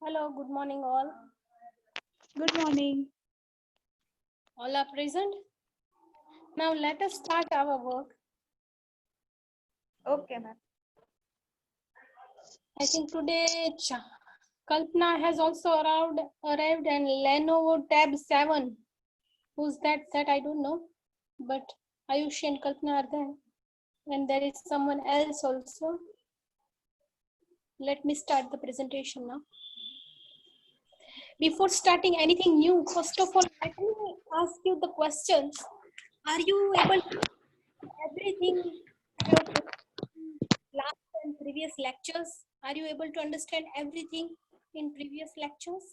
Hello, good morning all. Good morning. All are present. Now let us start our work. Okay, ma'am. I think today Kalpana has also arrived and Lenovo Tab 7. Who's that? That I don't know. But Ayush and Kalpana are there. And there is someone else also. Let me start the presentation now. Before starting anything new, first of all, let me ask you the questions. Are you able to do everything last and previous lectures? Are you able to understand everything in previous lectures?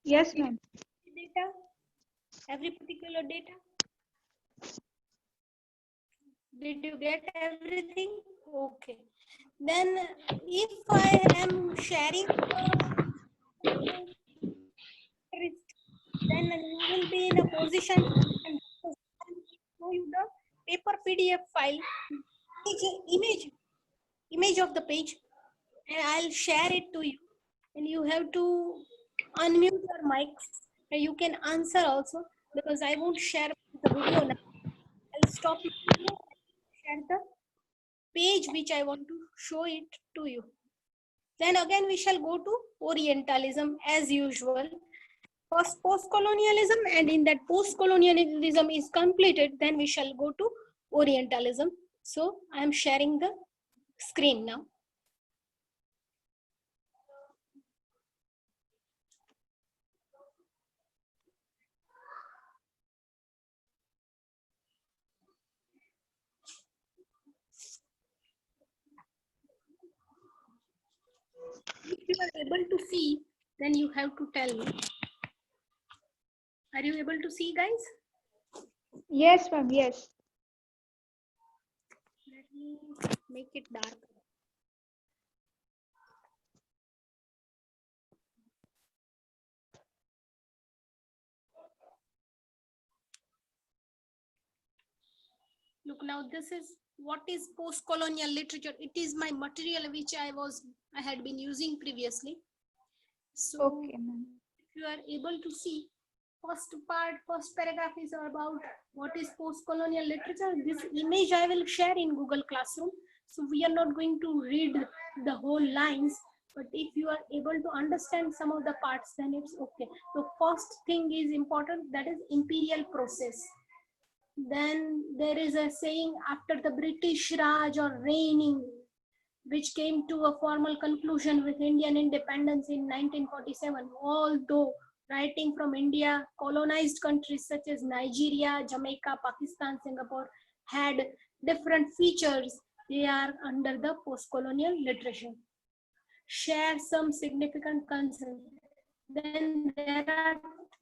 Yes, ma'am. Data? Every particular data? Did you get everything? Okay. Then if I am sharing then you will be in a position and show you the paper PDF file, image of the page, and I'll share it to you. And you have to unmute your mics. And you can answer also because I won't share the video now. I'll stop my video and share the page which I want to show it to you. Then again we shall go to Orientalism as usual. First post-colonialism, and in that post-colonialism is completed, then we shall go to Orientalism. So I am sharing the screen now. If you are able to see, then you have to tell me. Are you able to see, guys? Yes, ma'am. Yes. Let me make it dark. Look, now this is what is post-colonial literature. It is my material which I had been using previously. So Okay, ma'am. if you are able to see, first paragraph is about what is post-colonial literature. This image I will share in Google Classroom. So we are not going to read the whole lines, but if you are able to understand some of the parts, then it's okay. So first thing is important, that is imperial process. Then there is a saying, after the British Raj or reigning, which came to a formal conclusion with Indian independence in 1947, although writing from India, colonized countries such as Nigeria, Jamaica, Pakistan, Singapore had different features. They are under the post-colonial literature. Share some significant concerns. Then there are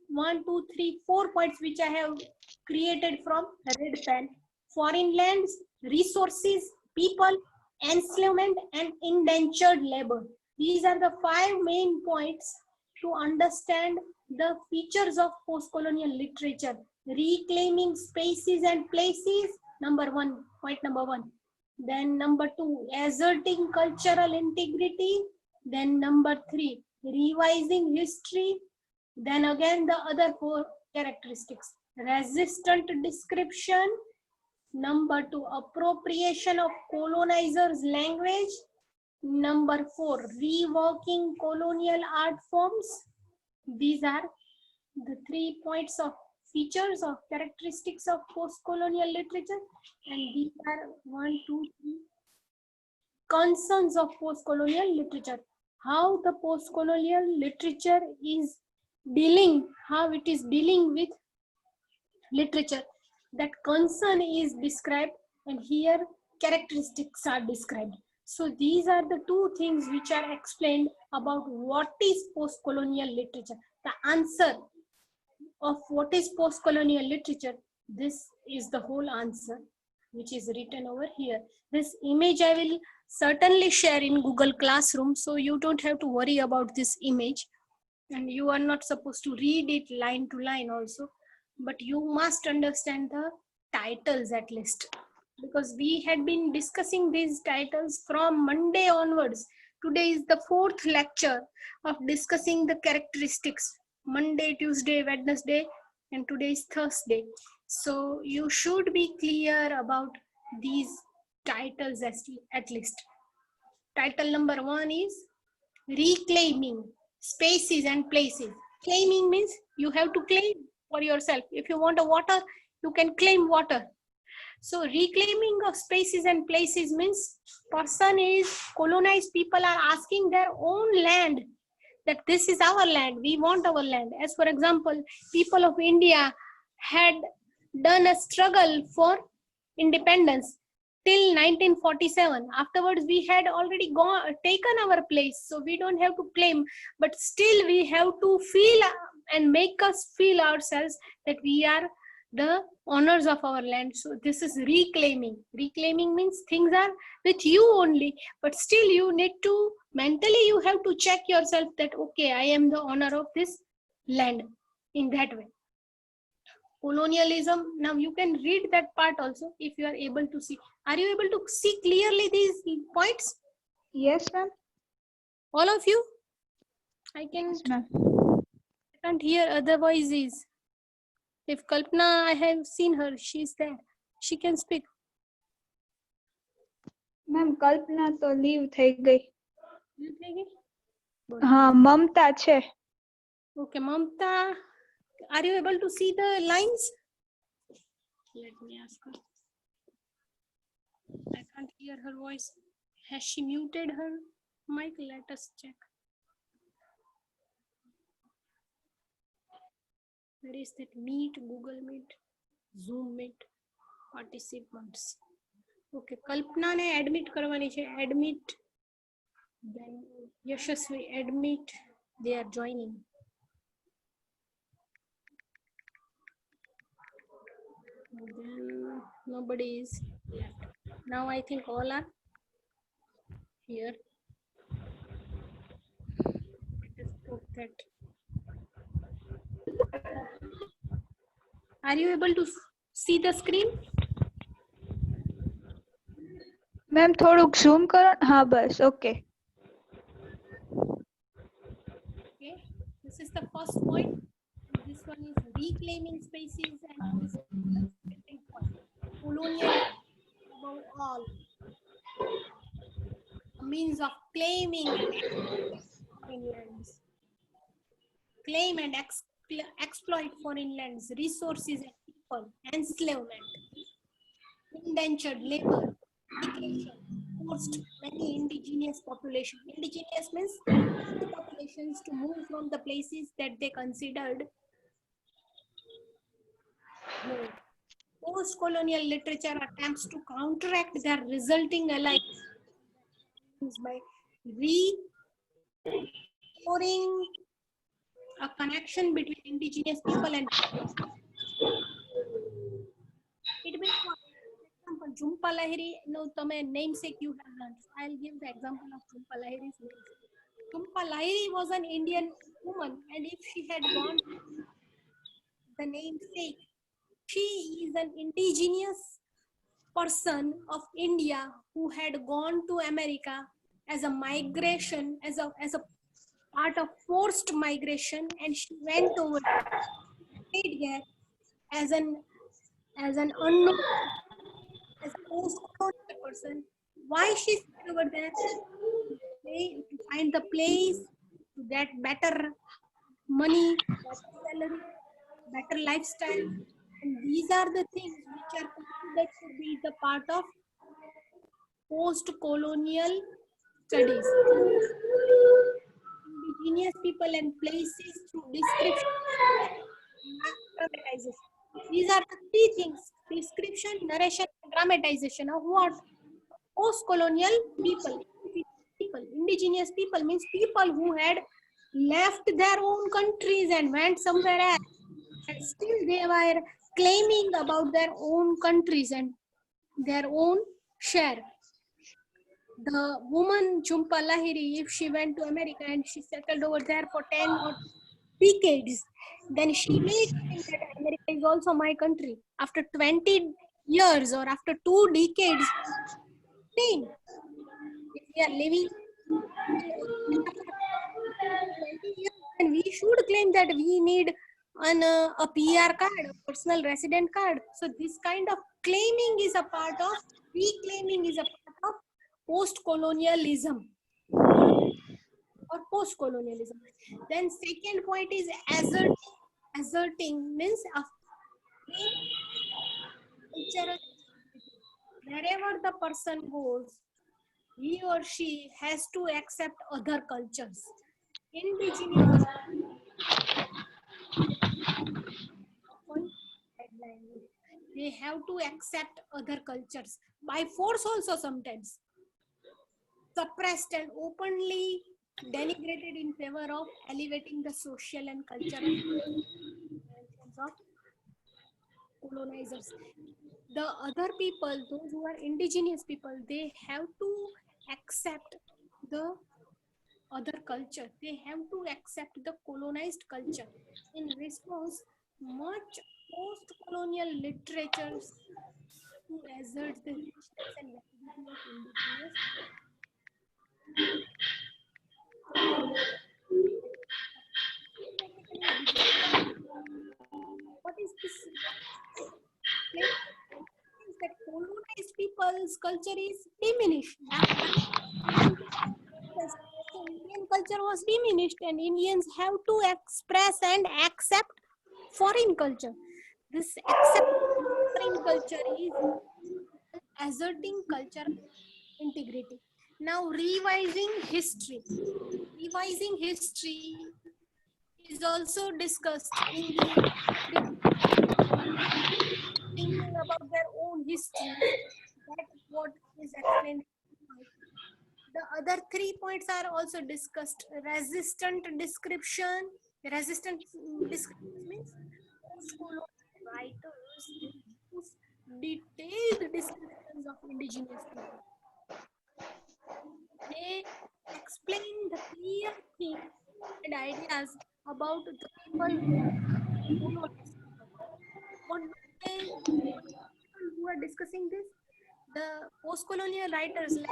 1, 2, 3, 4 points which I have created from red pen. Foreign lands, resources, people, enslavement, and indentured labor. These are the 5 main points to understand the features of post-colonial literature. Reclaiming spaces and places, point number 1. Then number 2, asserting cultural integrity. Then number 3, revising history. Then again the other 4 characteristics: resistant description. Number 2, appropriation of colonizers' language. Number 4, reworking colonial art forms. These are the 3 points of features of characteristics of post-colonial literature, and these are 1, 2, 3 concerns of post-colonial literature. How the post-colonial literature is how it is dealing with literature. That concern is described, and here characteristics are described. So these are the 2 things which are explained about what is post-colonial literature. The answer of what is post-colonial literature, this is the whole answer which is written over here. This image I will certainly share in Google Classroom, so you don't have to worry about this image, and you are not supposed to read it line to line also, but you must understand the titles at least, because we had been discussing these titles from Monday onwards. Today is the fourth lecture of discussing the characteristics. Monday, Tuesday, Wednesday, and today is Thursday. So you should be clear about these titles at least. Title number 1 is reclaiming spaces and places. Claiming means you have to claim for yourself. If you want a water, you can claim water. So reclaiming of spaces and places means person is colonized people are asking their own land that this is our land, we want our land. As for example, people of India had done a struggle for independence till 1947. Afterwards, we had already taken our place, so we don't have to claim, but still we have to feel and make us feel ourselves that we are the owners of our land. So this is reclaiming. Reclaiming means things are with you only, but still you need to mentally you have to check yourself that okay, I am the owner of this land in that way. Colonialism, now you can read that part also if you are able to see. Are you able to see clearly these points? Yes, ma'am. All of you? I Yes, ma'am. can't hear other voices. If Kalpana, I have seen her, she's there. She can speak. Ma'am Kalpana તો leave થઈ ગઈ. You take it? હા, મમતા છે. Okay, Mamta, are you able to see the lines? Let me ask her. I can't hear her voice. Has she muted her mic? Let us check. Where is that Meet, Google Meet, Zoom Meet, participants? Okay, Kalpana ne admit karwani છે. Admit. Then Yashasvi admit. They are joining. Then nobody is left. Now I think all are here. Let us put that. Are you able to see the screen? Ma'am થોડુંક zoom કરો. હા બસ okay. Okay, this is the first point. This one is reclaiming spaces, and this is the second point. Colonial above all. A means of claiming foreign lands. Claim and exploit foreign lands, resources and people, enslavement, indentured labor, migration, forced many indigenous population. Indigenous means the populations to move from the places that they considered home. Post-colonial literature attempts to counteract their resulting alliance by restoring a connection between indigenous people and it means for example Jhumpa Lahiri, no tame namesake you have learned. I'll give the example of Jhumpa Lahiri's namesake. Jhumpa Lahiri was an Indian woman, and if she had gone the namesake, she is an indigenous person of India who had gone to America as a migration, as a part of forced migration, and she went over stayed there as an unknown, as a post-colonial person. Why she stayed over there? To find the place, to get better money, better salary, better lifestyle. And these are the things which are considered to be the part of post-colonial studies. Indigenous people and places through description and dramatization. These are the three things: description, narration, and dramatization of what? Post-colonial people. Indigenous people means people who had left their own countries and went somewhere else, and still they were claiming about their own countries and their own share. The woman Jhumpa Lahiri, if she went to America and she settled over there for 10 or decades, then she may think that America is also my country. After 20 years or after 2 decades, same. If we are living And we should claim that we need a PR card, a personal resident card. So this kind of claiming is a part of, reclaiming is a part of post-colonialism or post-colonialism. Then second point is asserting. Asserting means of cultural. Wherever the person goes, he or she has to accept other cultures. Indigenous they have to accept other cultures by force also, sometimes suppressed and openly denigrated in favor of elevating the social and cultural of colonizers. The other people, those who are indigenous people, they have to accept the other culture. They have to accept the colonized culture. In response, much post-colonial literatures to assert the richness and validity of indigenous. What is this? That colonized people's culture is diminished. So Indian culture was diminished, and Indians have to express and accept foreign culture. This accepting foreign culture is asserting cultural integrity. Now, revising history. Revising history is also discussed in the thinking about their own history. That is what is explained. The other 3 points are also discussed. Resistant description. Resistant description means post-colonial writers use detailed descriptions of indigenous people. They explain the clear things and ideas about the people who are discussing this. The post-colonial writers like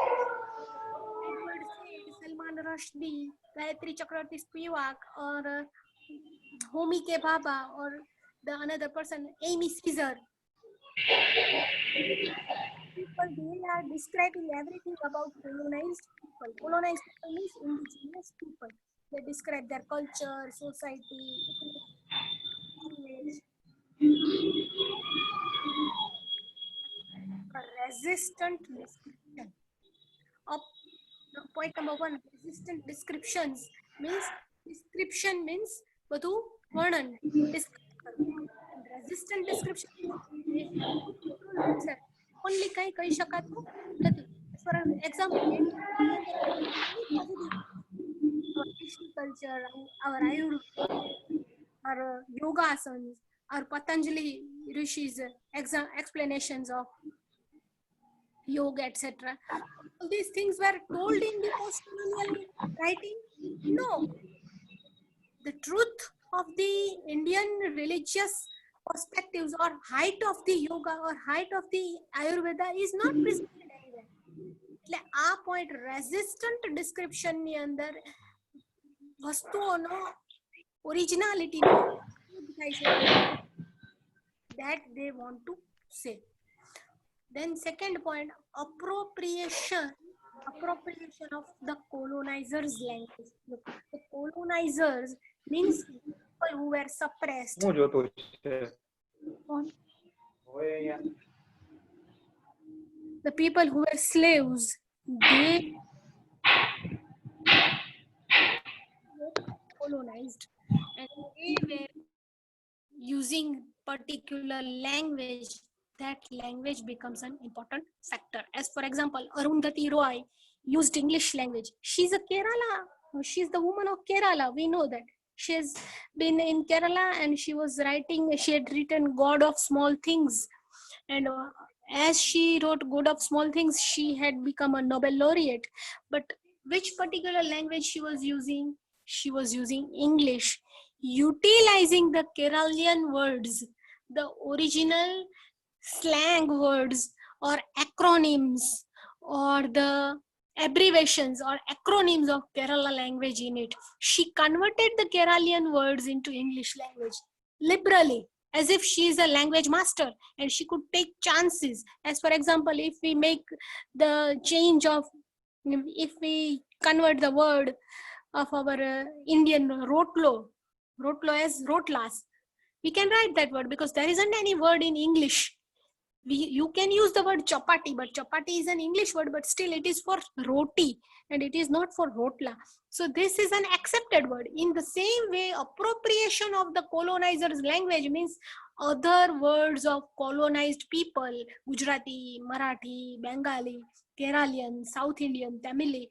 Edward Said, Salman Rushdie, Gayatri Chakravarti Spivak, or Homi K. Bhabha, or the another person, Amy Caesar. People, they are describing everything about colonized people. Colonized people means indigenous people. They describe their culture, society, language. A resistant description. Point number 1, resistant descriptions means description means બધું વર્ણન. Resistant description only કહી શકાતું નથી. For example, our Krishna culture, our Ayurveda, our yoga asanas, our Patanjali Rishi's explanations of yoga, etc. All these things were told in the post-colonial writing? No. The truth of the Indian religious perspectives or height of the yoga or height of the Ayurveda is not presented anywhere. એટલે આ point resistant description ની અંદર વસ્તુઓનો originality that they want to say. Then second point, appropriation of the colonizers' language. Look, the colonizers means people who were suppressed. The people who were slaves, they were colonized, and they were using particular language. That language becomes an important factor. As for example, Arundhati Roy used English language. She's the woman of Kerala. We know that. She's been in Kerala and she had written God of Small Things. And as she wrote God of Small Things, she had become a Nobel laureate. But which particular language she was using? She was using English, utilizing the Keralian words, the original slang words or acronyms or the abbreviations or acronyms of Kerala language in it. She converted the Keralian words into English language liberally, as if she is a language master and she could take chances. As for example, if we make the change of, if we convert the word of our Indian rotlo as rotlas, we can write that word because there isn't any word in English. You can use the word chapati, but chapati is an English word, but still it is for roti and it is not for rotla. So this is an accepted word. In the same way, appropriation of the colonizer's language means other words of colonized people, Gujarati, Marathi, Bengali, Keralian, South Indian, Tamil,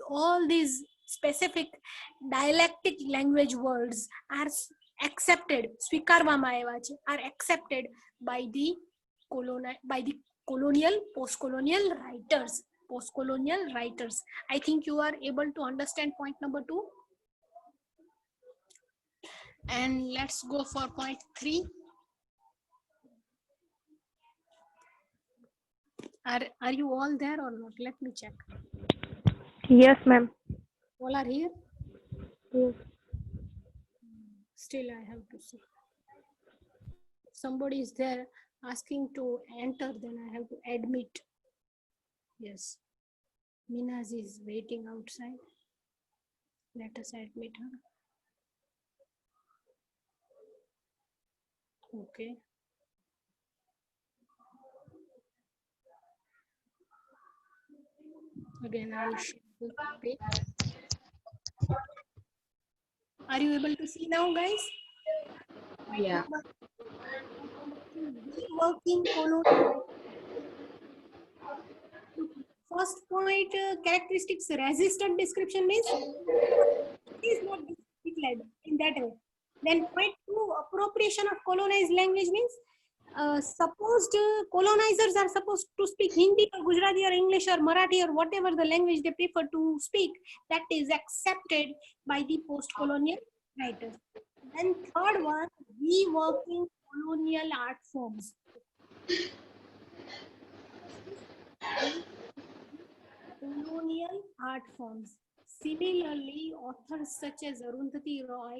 all these specific dialectic language words are accepted, સ્વીકારવામાં આવ્યા છે, are accepted by the colonial, post-colonial writers. I think you are able to understand point number 2. And let's go for point 3. Are you all there or not? Let me check. Yes, ma'am. All are here? Yes. Still I have to see. If somebody is there asking to enter, then I have to admit. Yes, Minaz is waiting outside. Let us admit her. Okay. Again, I will share the page. Are you able to see now, guys? Yeah. Working colonial. First point, characteristics resistant description means it is not declared in that way. Then point 2, appropriation of colonized language means supposed colonizers are supposed to speak Hindi or Gujarati or English or Marathi or whatever the language they prefer to speak, that is accepted by the post-colonial writers. Then third one, reworking colonial art forms. Colonial art forms. Similarly, authors such as Arundhati Roy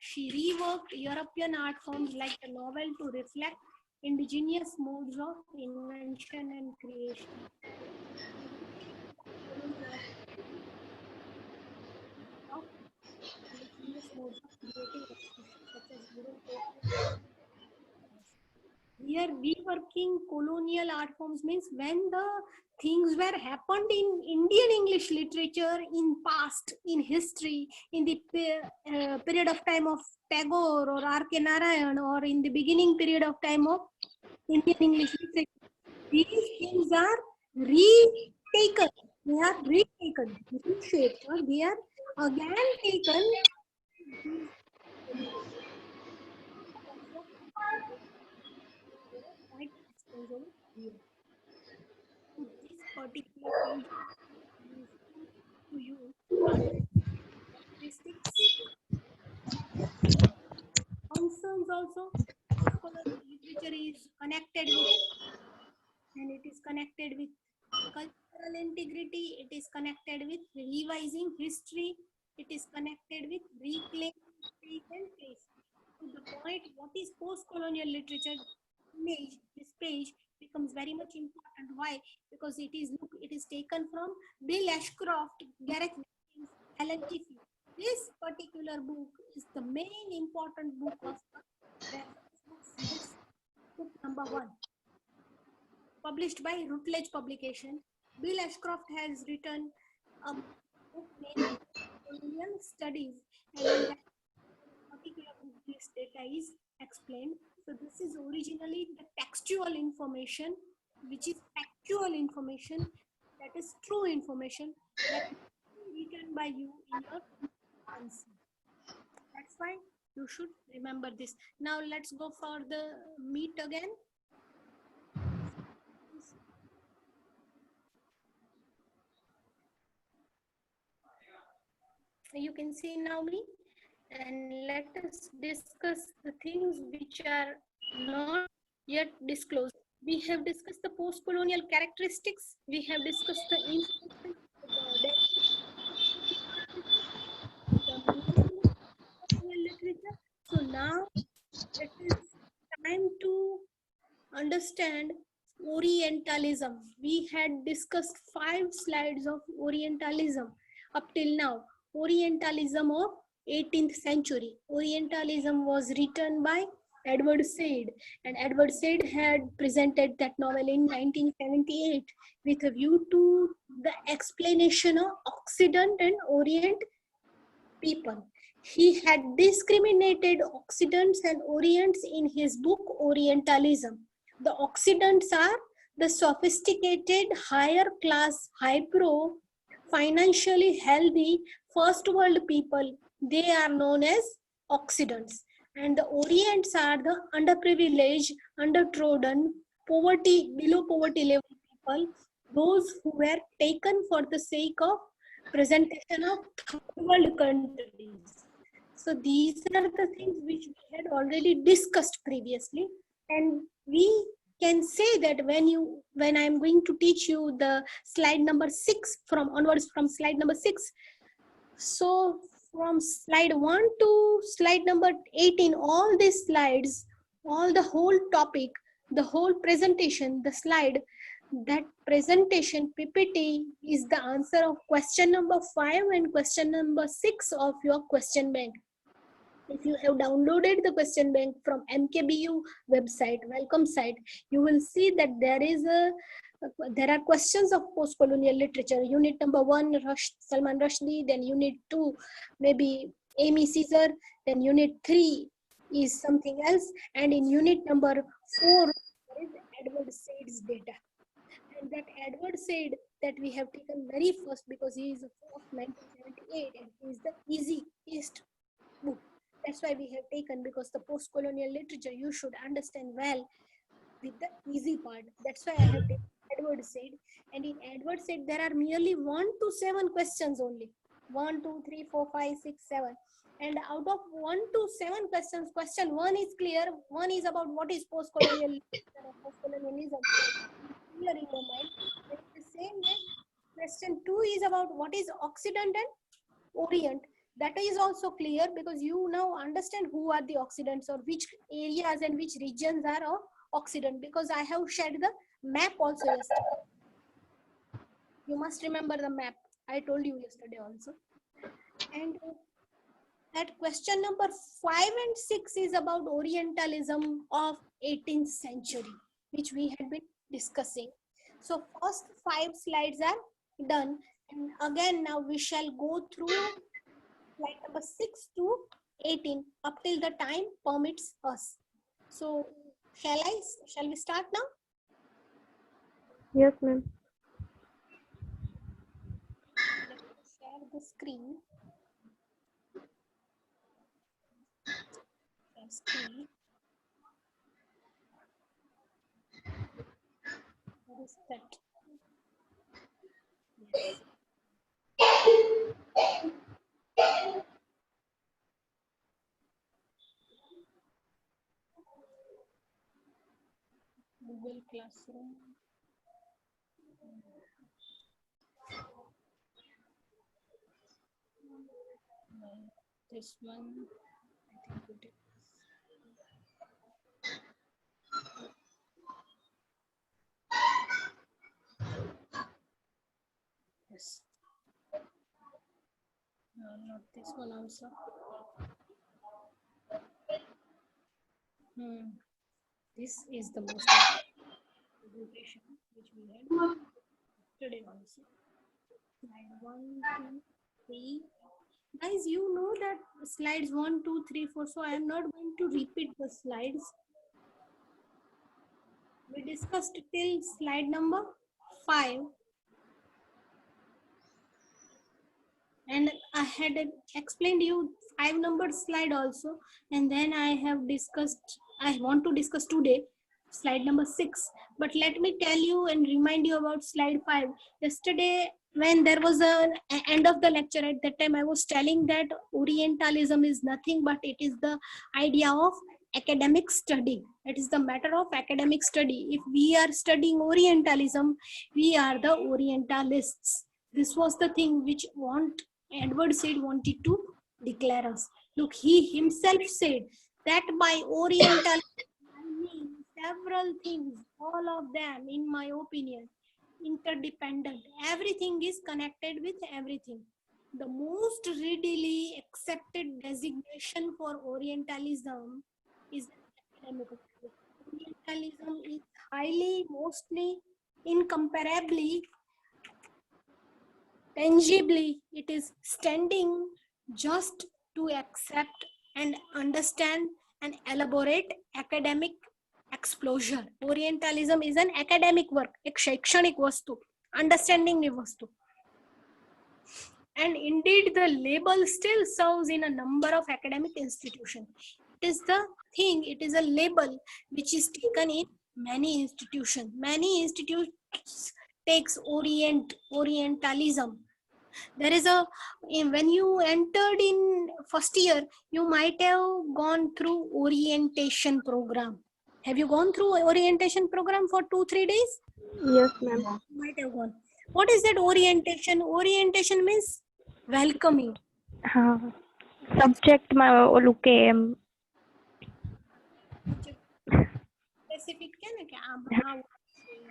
she reworked European art forms like the novel to reflect indigenous modes of invention and creation. Indigenous modes of creative expression such as European. Here, reworking colonial art forms means when the things were happened in Indian English literature in past, in history, in the period of time of Tagore or R.K. Narayan, or in the beginning period of time of Indian English literature, these things are retaken. They are retaken, reshaped, or they are again taken. Here. So this particular page is to you characteristics, concerns also. Post-colonial literature is connected with, and it is connected with cultural integrity, it is connected with revising history, it is connected with reclaiming space and place. To the point, what is post-colonial literature? Image, this page becomes very much important. Why? Because it is taken from Bill Ashcroft, Gareth Dickens, Alan Tiffey. This particular book is the main important book of reference books. This book number 1, published by Routledge Publication. Bill Ashcroft has written a book named Colonial Studies, and in that particular book, this data is explained. So this is originally the textual information, which is factual information, that is true information that is written by you in your answer. That's fine. You should remember this. Now let's go for the meet again. You can see now me, and let us discuss the things which are not yet disclosed. We have discussed the post-colonial characteristics. We have discussed the influence, the meaning of colonial literature. So now it is time to understand Orientalism. We had discussed 5 slides of Orientalism up till now. Orientalism of 18th century. Orientalism was written by Edward Said, and Edward Said had presented that novel in 1978 with a view to the explanation of Occident and Orient people. He had discriminated Occidents and Orients in his book Orientalism. The Occidents are the sophisticated, higher class, highbrow, financially healthy, first world people. They are known as Occidents. And the Orients are the underprivileged, undertrodden, poverty, below poverty level people, those who were taken for the sake of presentation of third world countries. So these are the things which we had already discussed previously, and we can say that when I'm going to teach you the slide number 6 from onwards from slide number 6, so from slide 1 to slide number 18, all these slides, all the whole topic, the whole presentation, the slide, that presentation PPT is the answer of question number 5 and question number 6 of your question bank. If you have downloaded the question bank from MKBU website, welcome site, you will see that there are questions of post-colonial literature. Unit number 1, Salman Rushdie, then unit 2, maybe Amy Caesar, then unit 3 is something else, and in unit number 4, there is Edward Said's data. And that Edward Said that we have taken very first because he is of 1978 and he is the easiest book. That's why we have taken, because the post-colonial literature you should understand well with the easy part. That's why I have taken Edward Said. And in Edward Said there are merely 1 to 7 questions only. 1, 2, 3, 4, 5, 6, 7. And out of 1 to 7 questions, question 1 is clear. 1 is about what is post-colonial literature or post-colonialism. Clear in your mind. And in the same way, question 2 is about what is Occident and Orient. That is also clear because you now understand who are the Occidents or which areas and which regions are of Occident, because I have shared the map also yesterday. You must remember the map. I told you yesterday also. And that question number 5 and 6 is about Orientalism of 18th century, which we had been discussing. So first 5 slides are done. And again, now we shall go through slide number 6 to 18 up till the time permits us. So shall we start now? Yes, ma'am. Let me share the screen. Share screen. What is that? Yes. Google Classroom. This one, I think it is. Yes. No, not this one also. This is the most presentation which we had today also. Slide 1, 2, 3. Guys, you know that slides 1, 2, 3, 4. So I am not going to repeat the slides. We discussed till slide number 5. And I had explained you 5 numbered slide also. And then I want to discuss today slide number 6. But let me tell you and remind you about slide 5. Yesterday, when there was an end of the lecture, at that time I was telling that Orientalism is nothing but it is the idea of academic study. It is the matter of academic study. If we are studying Orientalism, we are the Orientalists. This was the thing which Edward Said wanted to declare us. Look, he himself said that by Oriental I mean several things, all of them, in my opinion, interdependent. Everything is connected with everything. The most readily accepted designation for Orientalism is academic. Orientalism is highly, mostly, incomparably, tangibly, it is standing just to accept and understand and elaborate academic exposure. Orientalism is an academic work, एक शैक्षणिक वस्तु, understanding ની वस्तु. And indeed, the label still serves in a number of academic institutions. It is the thing, it is a label which is taken in many institutions. Many institutions takes Orientalism. There is when you entered in first year, you might have gone through orientation program. Have you gone through orientation program for 2-3 days? Yes, ma'am. You might have gone. What is that orientation? Orientation means welcoming. हाँ subject में ओલું કે એમ Specific क्या ना कि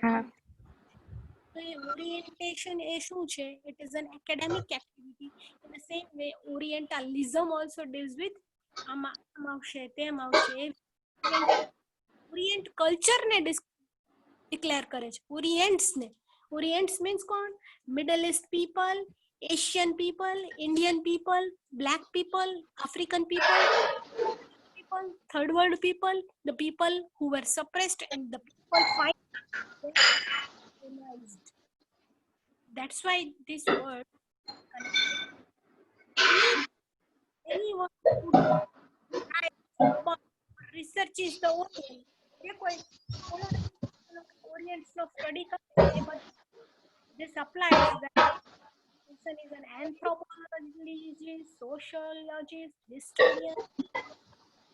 हाँ So orientation એ શું છે? It is an academic activity. In the same way, Orientalism also deals with Orient culture ને declare કરે છે. Orients ને. Orients means કોણ? Middle East people, Asian people, Indian people, black people, African people, third world people, the people who were suppressed and the people find. That's why this word, anyone who researches the Orient, Orients of study, but this applies that person is an anthropologist, sociologist, historian,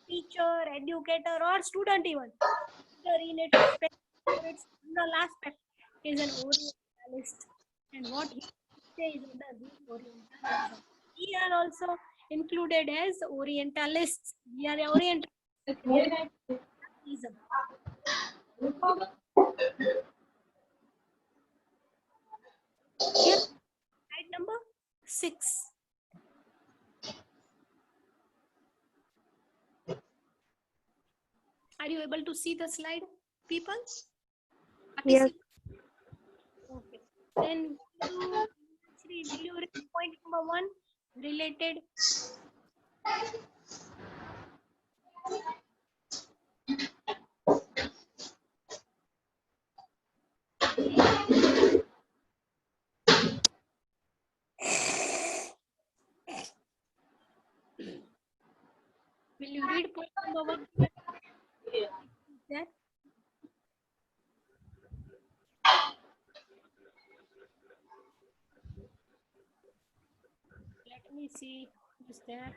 teacher, educator, or student even. The related special aspect is an Orientalist, and what he says under this Orientalism. We are also included as Orientalists. We are Orientalism. Here, slide number 6. Are you able to see the slide, people? Yes. Okay. Then will you read point number 1? Related. Will you read point number 1? There. Let me see who's there.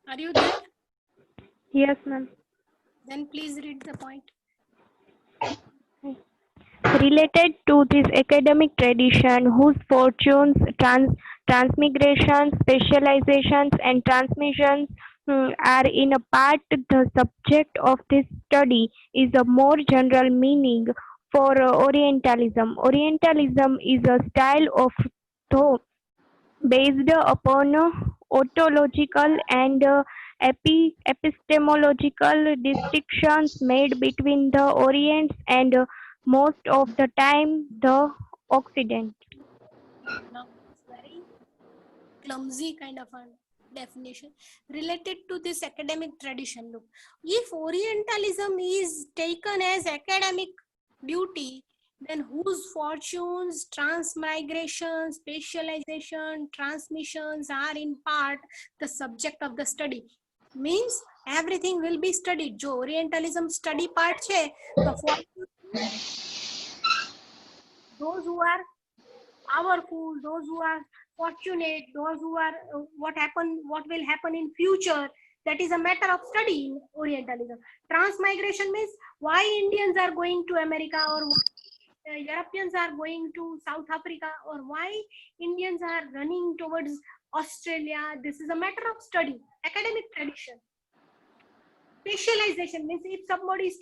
Are you there? Yes, ma'am. Then please read the point. Related to this academic tradition, whose fortunes, transmigrations, specializations, and transmissions are in a part the subject of this study, is a more general meaning for Orientalism. Orientalism is a style of thought based upon ontological and epistemological distinctions made between the Orient and most of the time the Occident. Now it's very clumsy kind of a definition related to this academic tradition. Look, if Orientalism is taken as academic duty, then whose fortunes, transmigration, specialization, transmissions are in part the subject of the study. Means everything will be studied. जो Orientalism study part છે, તો for those who are powerful, those who are fortunate, those who are what will happen in future, that is a matter of study in Orientalism. Transmigration means why Indians are going to America, or Europeans are going to South Africa, or why Indians are running towards Australia. This is a matter of study, academic tradition. Specialization means if somebody is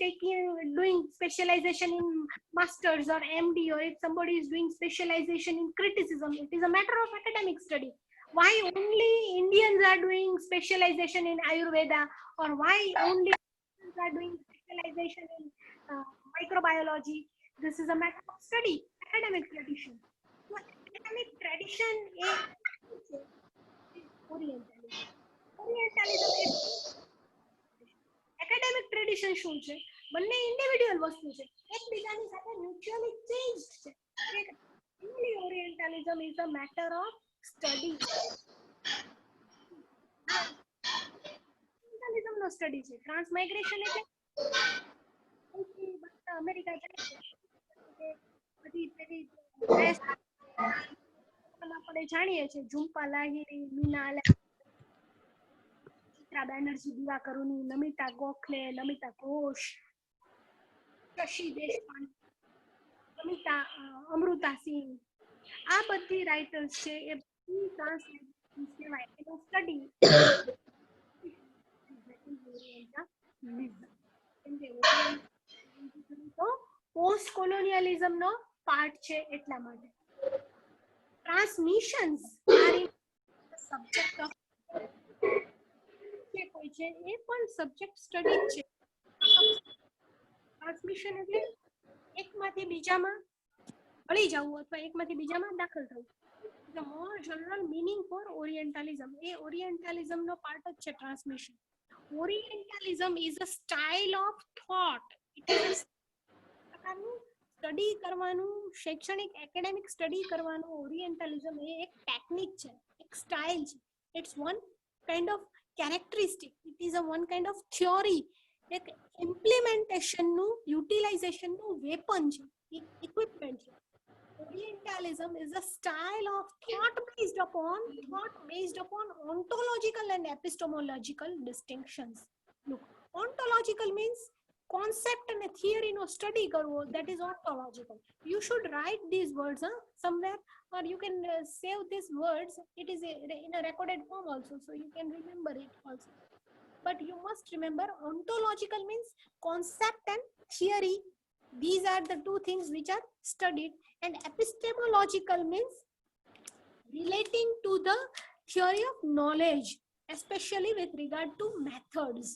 doing specialization in masters or MD, or if somebody is doing specialization in criticism, it is a matter of academic study. Why only Indians are doing specialization in Ayurveda, or why only Indians are doing specialization in microbiology? This is a matter of study, academic tradition. So academic tradition is Orientalism. Orientalism is academic tradition શું છે? બંને individual વસ્તુ છે, એકબીજાની સાથે mutually changed છે. Only Orientalism is a matter of study. Orientalism નો study છે. ટ્રાન્સમાઇગ્રેશન એટલે અમેરિકા જાય છે, બધી પેલી આપણે જાણીએ છીએ ઝુંપા લાહિરી, મીના चित्रा बैनर्जी, दिवाकरुणी, नमिता गोखले, नमिता घोष, शशि देशपांडे, नमिता अमृता सिंह, आ बधी राइटर्स छे ए बधी ट्रांसलेशन सेवाय एनो स्टडी तो पोस्ट कोलोनियलिज्म नो पार्ट छे એટલા માટે. Transmissions are in subject of કોઈ છે એ પણ સબ્જેક્ટ સ્ટડી છે. ટ્રાન્સમિશન એટલે એકમાંથી બીજામાં ભળી જવું અથવા એકમાંથી બીજામાં દાખલ થવું. The more general meaning for Orientalism, એ Orientalism નો પાર્ટ જ છે transmission. Orientalism is a style of thought. It is પ્રકારનું સ્ટડી કરવાનું, શૈક્ષણિક એકેડેમિક સ્ટડી કરવાનું ઓરિએન્ટલિઝમ એ એક ટેકનિક છે, એક સ્ટાઇલ છે. It's one kind of characteristic. It is a one kind of theory, એક implementation નું, utilization નું weapon છે, equipment છે. Orientalism is a style of thought based upon ontological and epistemological distinctions. Look, ontological means concept and a theory no study karvo, that is ontological. You should write these words somewhere, or you can save these words. It is in a recorded form also, so you can remember it also. But you must remember, ontological means concept and theory. These are the two things which are studied. And epistemological means relating to the theory of knowledge, especially with regard to methods.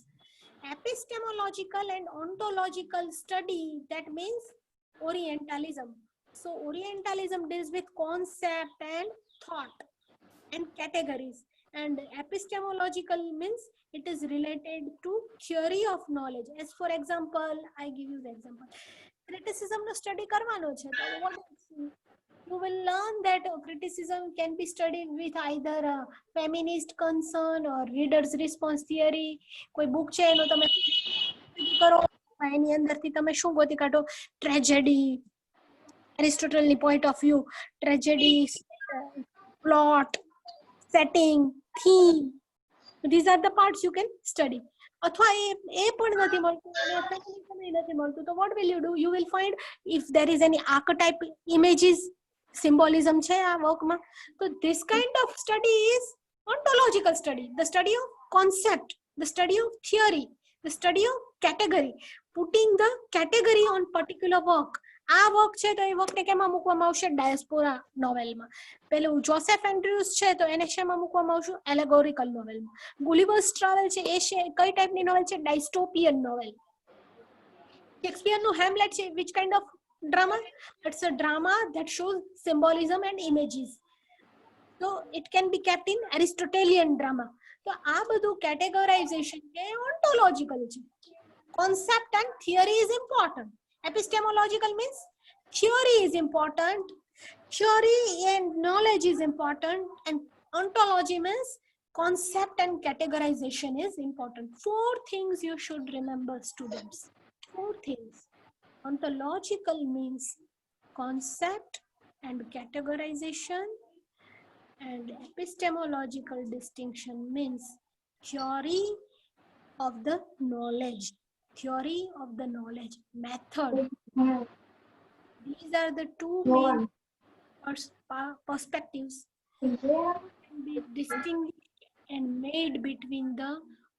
Epistemological and ontological study, that means Orientalism. So Orientalism deals with concept and thought and categories, and epistemological means it is related to theory of knowledge. As for example, I give you the example. Criticism no study karvano છે, તો what you will learn that criticism can be studied with either feminist concern or reader's response theory. કોઈ book છે એનો તમે કરો, એની અંદરથી તમે શું ગોતી કાઢો? ટ્રેજેડી, એરિસ્ટોટલની point of view, tragedy, plot, setting, theme. These are the parts you can study. અથવા એ પણ નથી મળતું, નથી મળતું, તો what will you do? You will find if there is any archetype, images, symbolism છે આ વર્કમાં. તો this kind of study is ontological study, the study of concept, the study of theory, the study of category, putting the category on particular work. આ work છે તો એ વર્કને કેમાં મૂકવામાં આવશે? Diaspora નોવેલમાં. પેલું જોસેફ એન્ડ્રુસ છે તો એને શેમાં મૂકવામાં આવશે? એલેગોરિકલ નોવેલમાં. ગુલિવર્સ ટ્રાવેલ છે એ કઈ ટાઈપની નોવેલ છે? Dystopian novel. શેક્સપિયરનું હેમલેટ છે which kind of drama? It's a drama that shows symbolism and images. So it can be kept in Aristotelian drama. તો આ બધું categorization એ ontological છે. Concept and theory is important. Epistemological means theory is important, theory and knowledge is important, and ontology means concept and categorization is important. 4 things you should remember, students. 4 things. Ontological means concept and categorization, and epistemological distinction means theory of the knowledge. Theory of the knowledge. Method. These are the 2 main perspectives can be distinguished and made between the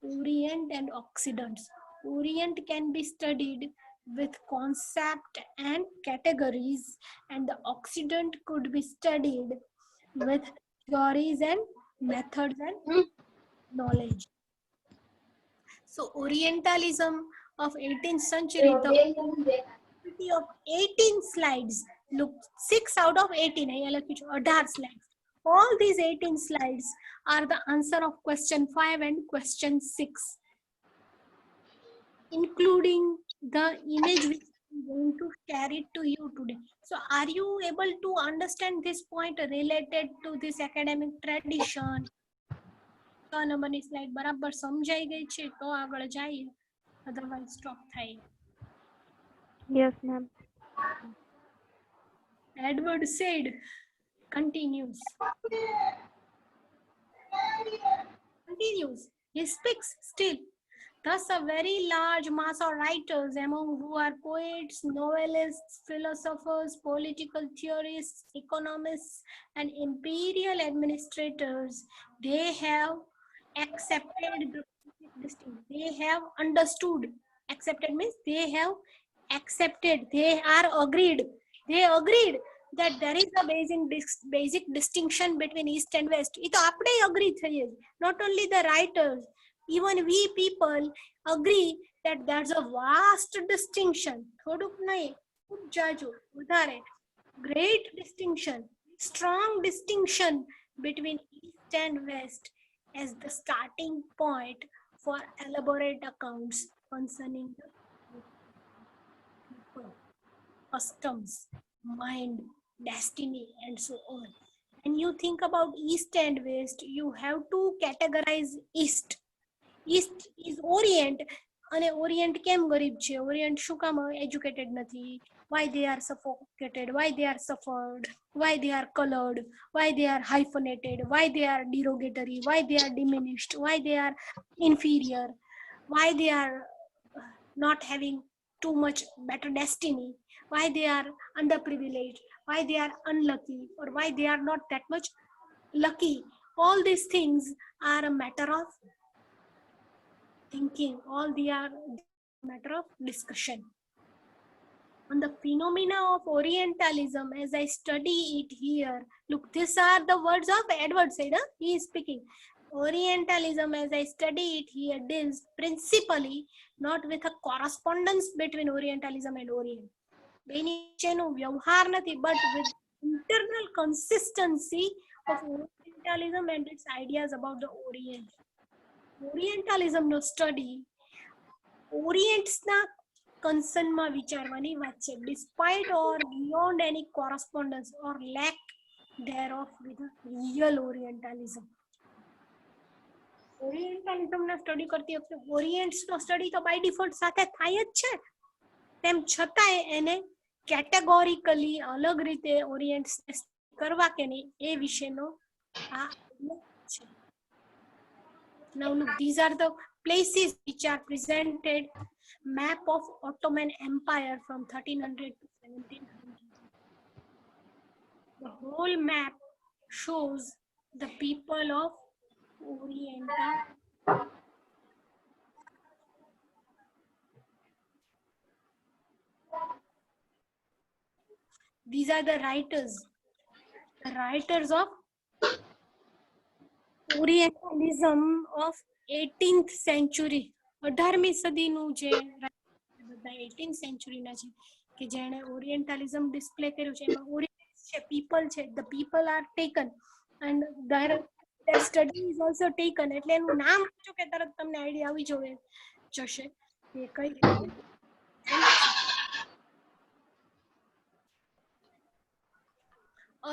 Orient and Occident. Orient can be studied with concept and categories, and the Occident could be studied with theories and methods and knowledge. So Orientalism of 18th century, the quantity of 18 slides. Look, 6 out of 18. અહીંયા લખ્યું છે 18 slides. All these 18 slides are the answer of question 5 and question 6, including the image which I'm going to share it to you today. So are you able to understand this point related to this academic tradition? 6 નંબરની slide બરાબર સમજાઈ ગઈ છે તો આગળ જઈએ, otherwise stop થાય. Yes, ma'am. Edward said, continues. He speaks still. Thus, a very large mass of writers, among who are poets, novelists, philosophers, political theorists, economists, and imperial administrators, they have accepted the distinction. They have understood. Accepted means they have accepted. They are agreed. They agreed that there is a basic distinction between East and West. It આપણે agree થઈએ. Not only the writers, even we people agree that there's a vast distinction. થોડુંક નહીં, ખૂબ જાજુ, વધારે. Great distinction, strong distinction between East and West as the starting point for elaborate accounts concerning the people, customs, mind, destiny, and so on. When you think about East and West, you have to categorize East. East is Orient, અને Orient કેમ ગરીબ છે? Orient શું કામ educated નથી? Why they are suffocated? Why they are suffered? Why they are colored? Why they are hyphenated? Why they are derogatory? Why they are diminished? Why they are inferior? Why they are not having too much better destiny? Why they are underprivileged? Why they are unlucky? Or why they are not that much lucky? All these things are a matter of thinking. All they are a matter of discussion. On the phenomena of Orientalism, as I study it here, look, these are the words of Edward Said. He is speaking. Orientalism, as I study it here, deals principally not with a correspondence between Orientalism and Orient. But with internal consistency of Orientalism and its ideas about the Orient. Orientalism no study Orient's na concern ma વિચારવાની વાત છે, despite or beyond any correspondence or lack thereof with real Orientalism. Orientalism ના study કરતી વખતે Orient's નો study તો by default સાથે થાય જ છે, તેમ છતાંય એને કેટેગોરિકલી અલગ રીતે Orient's કરવા કે નહીં એ વિશેનો આ છે. Now look, these are the places which are presented. Map of Ottoman Empire from 1300 to 1700. The whole map shows the people of Orient. These are the writers of Orientalism of 18th century. 18મી સદીનું જે 18th century ના છે કે જેણે ઓરિએન્ટાલિઝમ display કર્યું છે, એમાં ઓરિએન્ટલ્સ છે, people છે, the people are taken and their study is also taken. એટલે એનું નામ જો કે તરત તમને આઈડિયા આવી જશે કે કઈ રીતે.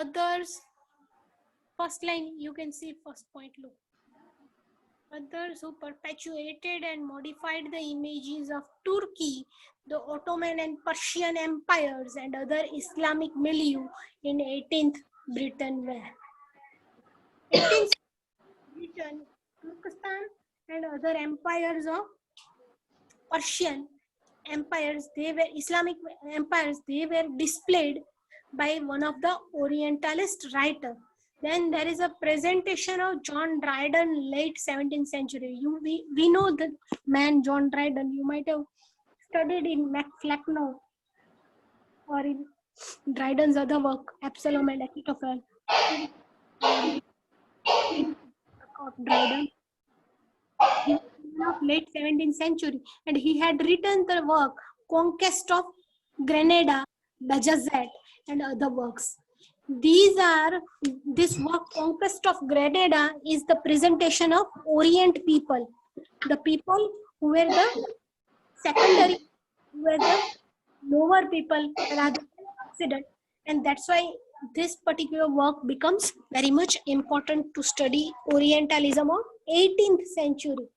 Others, first line you can see, first point, look, Others who perpetuated and modified the images of Turkey, the Ottoman and Persian empires, and other Islamic milieu in 18th Britain were 18th Britain, Turkestan, and other empires of Persian empires, they were Islamic empires, they were displayed by one of the Orientalist writer. Then there is a presentation of John Dryden, late 17th century. We know the man John Dryden. You might have studied in MacFlecknoe or in Dryden's other work, Absalom and Achitophel. Of Dryden. He was of late 17th century, and he had written the work Conquest of Grenada, Bajazet, and other works. This work Conquest of Grenada is the presentation of Orient people, the people who were the secondary, who were the lower people rather than Occident, and that's why this particular work becomes very much important to study Orientalism of 18th century.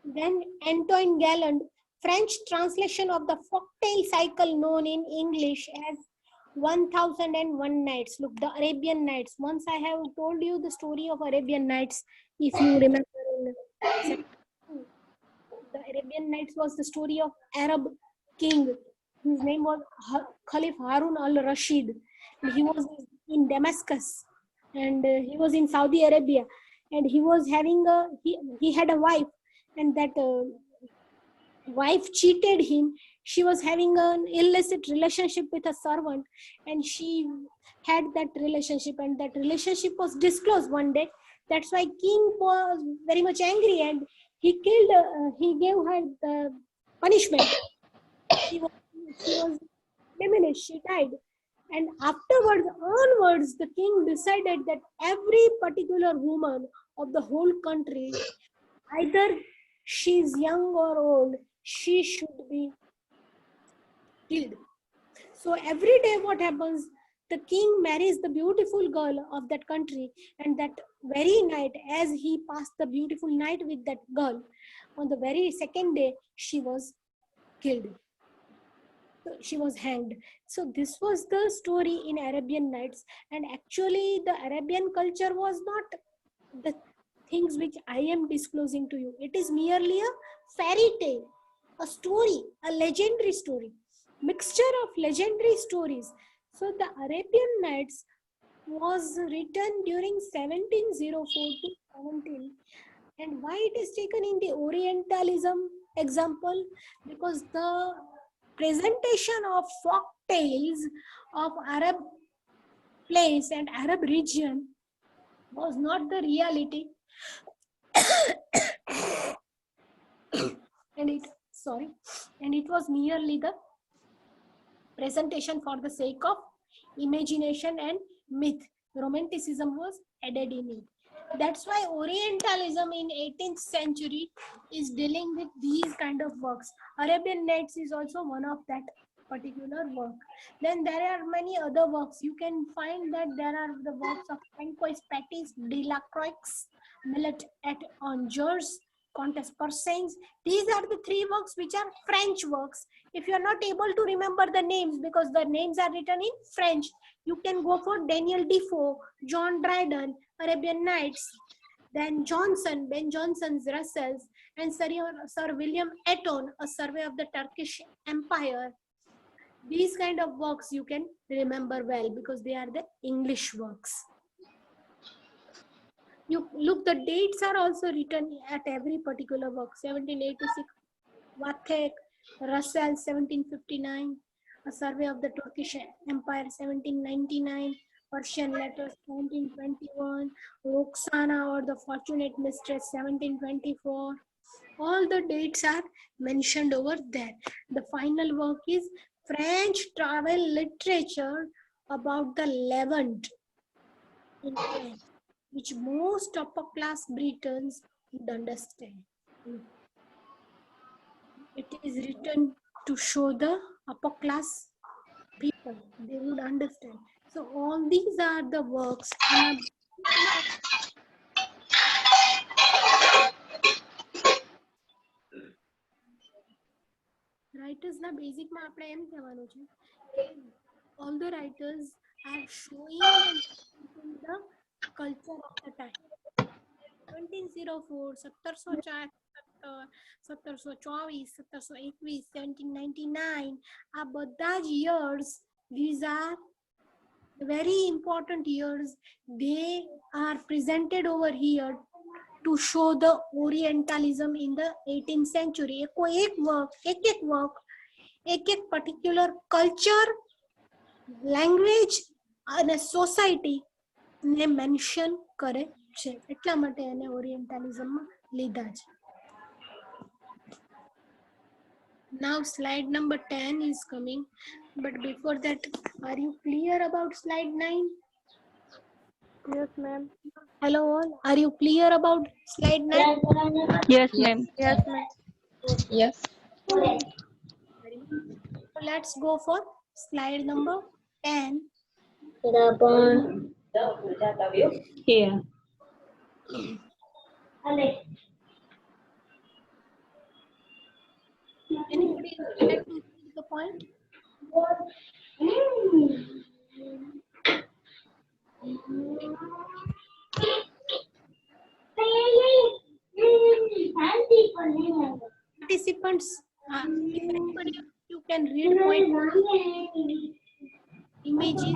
Then Antoine Galland, French translation of the folktale cycle known in English as 1001 Nights. Look, the Arabian Nights. Once I have told you the story of Arabian Nights, if you remember. The Arabian Nights was the story of Arab king whose name was Khalif Harun al-Rashid. He was in Damascus and he was in Saudi Arabia, and he was having he had a wife, and that wife cheated him. She was having an illicit relationship with a servant, and she had that relationship, and that relationship was disclosed one day. That's why king was very much angry, and he gave her the punishment. She was diminished, she died. And onwards, the king decided that every particular woman of the whole country, either she is young or old, she should be killed. So every day what happens, the king marries the beautiful girl of that country, and that very night, as he passed the beautiful night with that girl, on the very second day, she was killed. So she was hanged. So this was the story in Arabian Nights, and actually the Arabian culture was not the things which I am disclosing to you. It is merely a fairy tale, a story, a legendary story, mixture of legendary stories. So the Arabian Nights was written during 1704 to 17, and why it is taken in the Orientalism example? Because the presentation of folk tales of Arab place and Arab region was not the reality, and it was merely the presentation for the sake of imagination and myth. Romanticism was added in it. That's why Orientalism in 18th century is dealing with these kind of works. Arabian Nights is also one of that particular work. Then there are many other works. You can find that there are the works of Francois Patis, Delacroix, Millet et Angers, Comtesse Persins. These are the three works which are French works. If you are not able to remember the names because the names are written in French, you can go for Daniel Defoe, John Dryden, Arabian Nights, then Ben Jonson's Russells, and Sir William Eton, A Survey of the Turkish Empire. These kind of works you can remember well because they are the English works. You look, the dates are also written at every particular work. 1786, Vathek, Russell, 1759, A Survey of the Turkish Empire, 1799, Persian Letters, 1721, Roxana or the Fortunate Mistress, 1724. All the dates are mentioned over there. The final work is French travel literature about the Levant in France, which most upper class Britons would understand. It is written to show the upper class people, they would understand. So all these are the works. Writers ના basic માં આપણે એમ કહેવાનું છે કે all the writers are showing and representing the culture of the time. 1704, 1704, 1724, 1721, 1799, આ બધા જ years, these are very important years. They are presented over here to show the Orientalism in the 18th century. एक work, एक particular culture, language અને society ને mention કરે છે, એટલા માટે એને ઓરિએન્ટાલિઝમ માં લીધા છે. Now slide number 10 is coming, but before that, are you clear about slide 9? Yes, ma'am. Hello all, are you clear about slide 9? Yes, ma'am. Yes, ma'am. Yes. So let's go for slide number 10. Here. Anybody would like to read the point? Participants, if anybody you can read point images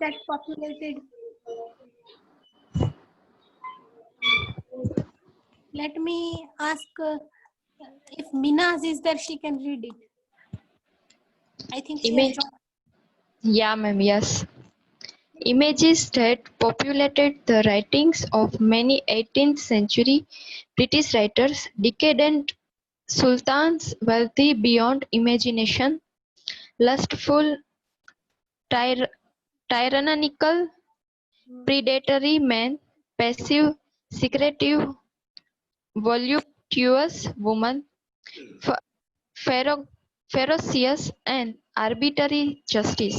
that populated. Let me ask if Minaz is there, she can read it. I think she has Image. joined. Yeah, ma'am. Yes. Images that populated the writings of many 18th century British writers, decadent sultans, wealthy beyond imagination, lustful, tyrannical, predatory men, passive, secretive, voluptuous women, ferocious and arbitrary justice.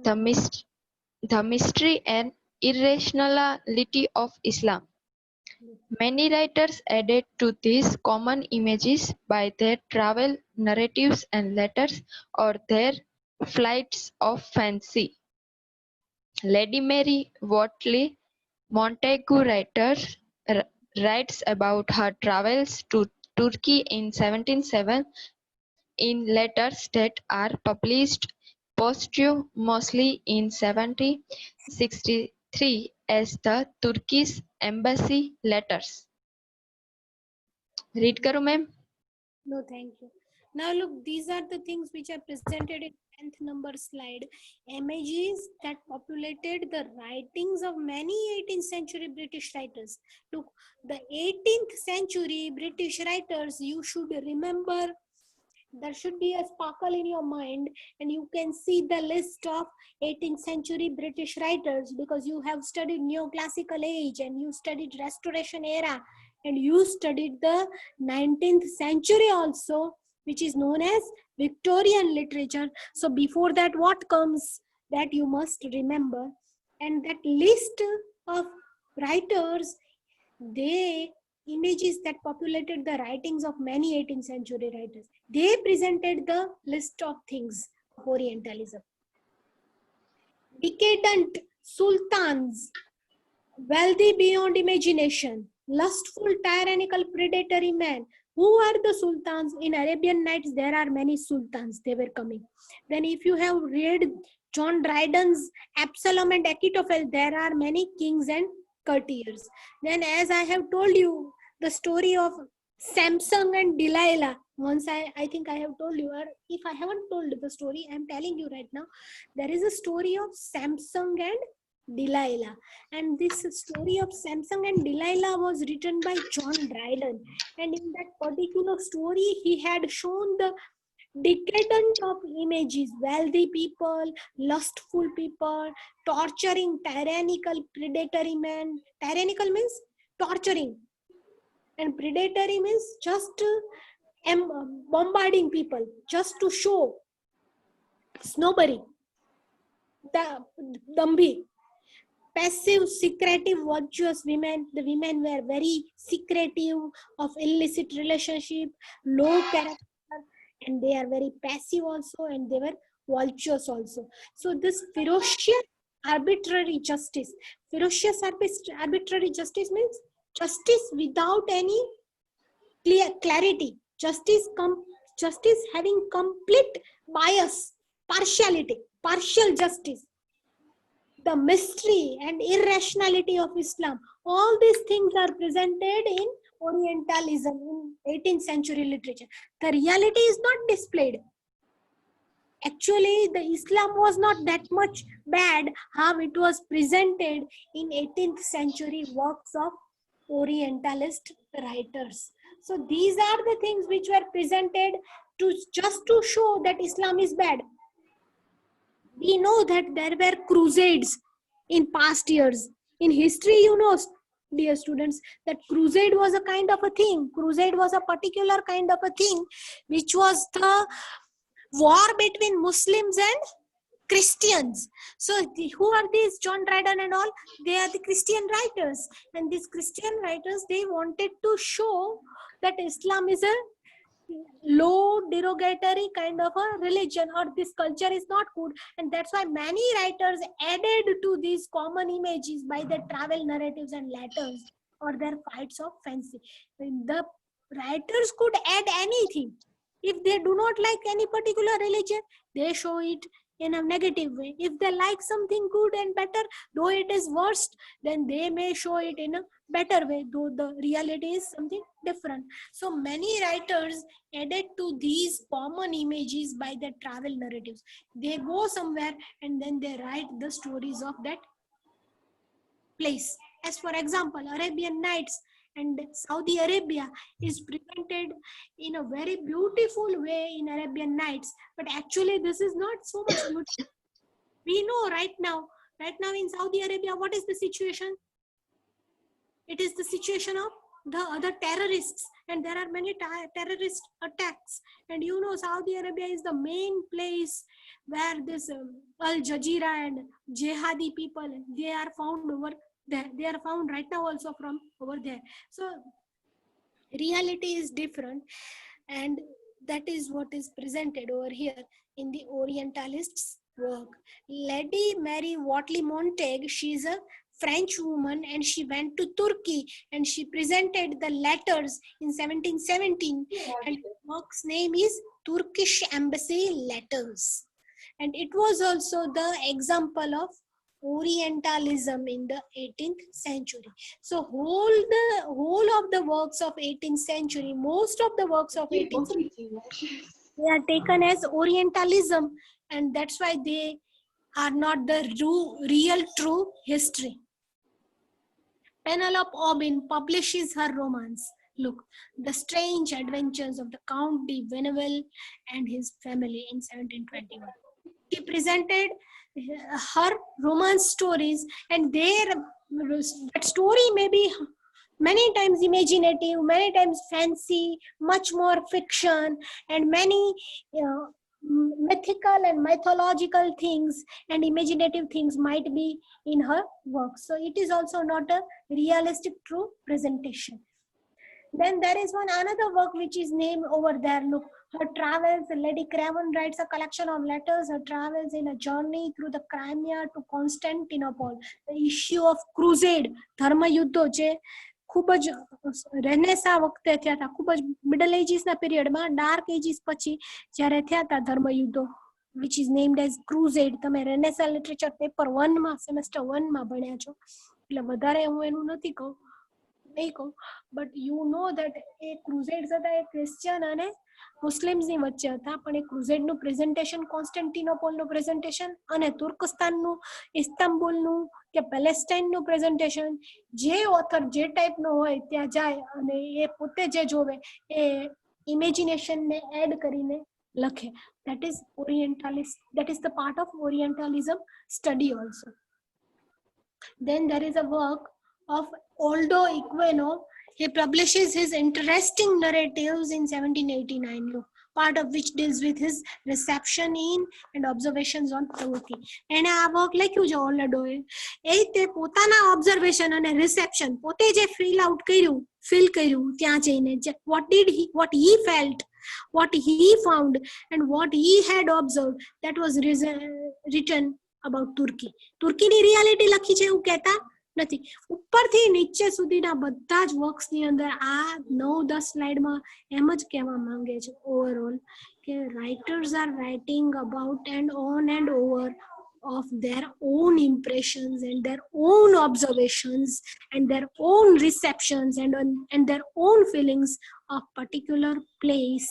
The mystery and irrationality of Islam. Many writers added to these common images by their travel narratives and letters or their flights of fancy. Lady Mary Wortley Montagu writes about her travels to Turkey in 1707 in letters that are published posthumously in 1763 as the Turkish Embassy Letters. Read करूं ma'am? No, thank you. Now look, these are the things which are presented in 10th number slide. Images that populated the writings of many 18th century British writers. Look, the 18th century British writers, you should remember, there should be a sparkle in your mind, and you can see the list of 18th century British writers because you have studied neoclassical age and you studied restoration era and you studied the 19th century also, which is known as Victorian literature. So before that, what comes that you must remember, and that list of writers, they images that populated the writings of many 18th century writers, they presented the list of things of Orientalism. Decadent sultans, wealthy beyond imagination, lustful, tyrannical, predatory men. Who are the sultans? In Arabian Nights, there are many sultans, they were coming. Then if you have read John Dryden's Absalom and Achitophel, there are many kings and courtiers. Then as I have told you, the story of Samson and Delilah, once I think I have told you, or if I haven't told the story, I am telling you right now, there is a story of Samson and Delilah, and this story of Samson and Delilah was written by John Dryden, and in that particular story he had shown the decadent of images, wealthy people, lustful people, torturing, tyrannical, predatory men. Tyrannical means torturing, and predatory means just bombarding people just to show, snobbery, the Dambi. passive, secretive, virtuous women. The women were very secretive, of illicit relationship, low character, and they are very passive also, and they were virtuous also. So this ferocious arbitrary justice. Ferocious arbitrary justice means justice without any clarity. Justice having complete bias, partiality, partial justice. The mystery and irrationality of Islam. All these things are presented in Orientalism, in 18th century literature. The reality is not displayed. Actually, the Islam was not that much bad how it was presented in 18th century works of Orientalist writers. So these are the things which were presented just to show that Islam is bad. We know that there were crusades in past years. In history, you know, dear students, that crusade was a kind of a thing. Crusade was a particular kind of a thing, which was the war between Muslims and Christians. So who are these? John Dryden and all? They are the Christian writers. And these Christian writers, they wanted to show that Islam is a low derogatory kind of a religion, or this culture is not good, and that's why many writers added to these common images by their travel narratives and letters or their fights of fancy. The writers could add anything. If they do not like any particular religion, they show it in a negative way. If they like something good and better, though it is worst, then they may show it in a better way, though the reality is something different. So many writers added to these common images by their travel narratives. They go somewhere and then they write the stories of that place. As for example, Arabian Nights and Saudi Arabia is presented in a very beautiful way in Arabian Nights, but actually this is not so much beautiful. We know right now in Saudi Arabia, what is the situation? It is the situation of the other terrorists, and there are many terrorist attacks. And you know, Saudi Arabia is the main place where this Al Jazeera and jihadi people, they are found over there. They are found right now also from over there. So reality is different, and that is what is presented over here in the Orientalists' work. Lady Mary Wortley Montague, she is a French woman, and she went to Turkey and she presented the letters in 1717, and the work's name is Turkish Embassy Letters. And it was also the example of Orientalism in the 18th century. So whole of the works of 18th century, most of the works of 18th century, they are taken as Orientalism, and that's why they are not the real true history. Penelope Aubin publishes her romance, look, The Strange Adventures of the Count de Venneville and His Family in 1721. She presented her romance stories, and that story may be many times imaginative, many times fancy, much more fiction, and many mythical and mythological things and imaginative things might be in her work. So it is also not a realistic true presentation. Then there is another work which is named over there, look, her travels. Lady Craven writes a collection of letters, her travels in a journey through the Crimea to Constantinople. The issue of crusade, ધર્મ યુદ્ધો જે ખૂબ જ Renaissance વખતે થયા હતા, ખૂબ જ મિડલ એજીસના પીરિયડમાં, ડાર્ક એજીસ પછી જ્યારે થયા હતા ધર્મ યુદ્ધો, which is named as crusade. તમે રેનેસા લિટરેચર પેપર 1 માં સેમેસ્ટર 1 માં ભણ્યા છો, એટલે વધારે હું એનું નથી કહું, but you know that એ ક્રુઝેડ્સ હતા એ ક્રિશ્ચિયન અને મુસ્લિમ્સની વચ્ચે હતા, પણ એ ક્રુઝેડનું પ્રેઝન્ટેશન, કોન્સ્ટન્ટિનોપોલનું પ્રેઝન્ટેશન અને તુર્કસ્તાનનું, ઇસ્તાંબુલનું કે પેલેસ્ટાઇનનું પ્રેઝન્ટેશન, જે ઓથર જે ટાઈપનો હોય ત્યાં જાય અને એ પોતે જે જોવે એ ઇમેજિનેશનને એડ કરીને લખે. That is Orientalist, that is the part of Orientalism study also. Then there is a work of Aldo Igueno. He publishes his interesting narratives in 1789. Look, part of which deals with his reception in and observations on Turkey. એને આ work લખ્યું છે ઓર્લેડોએ. એ તે પોતાના observation અને reception પોતે જે feel કર્યું ત્યાં જઈને, what he felt, what he found and what he had observed, that was written about Turkey. તુર્કીની રિયાલિટી લખી છે એવું કહેતા નથી. ઉપરથી નીચે સુધીના બધા જ વર્ક્સ ની અંદર આ 9-10 સ્લાઇડમાં એમ જ કહેવા માંગે છે ઓવરઓલ કે writers are writing about and on and over of their own impressions and their own observations and their own receptions and their own feelings of particular place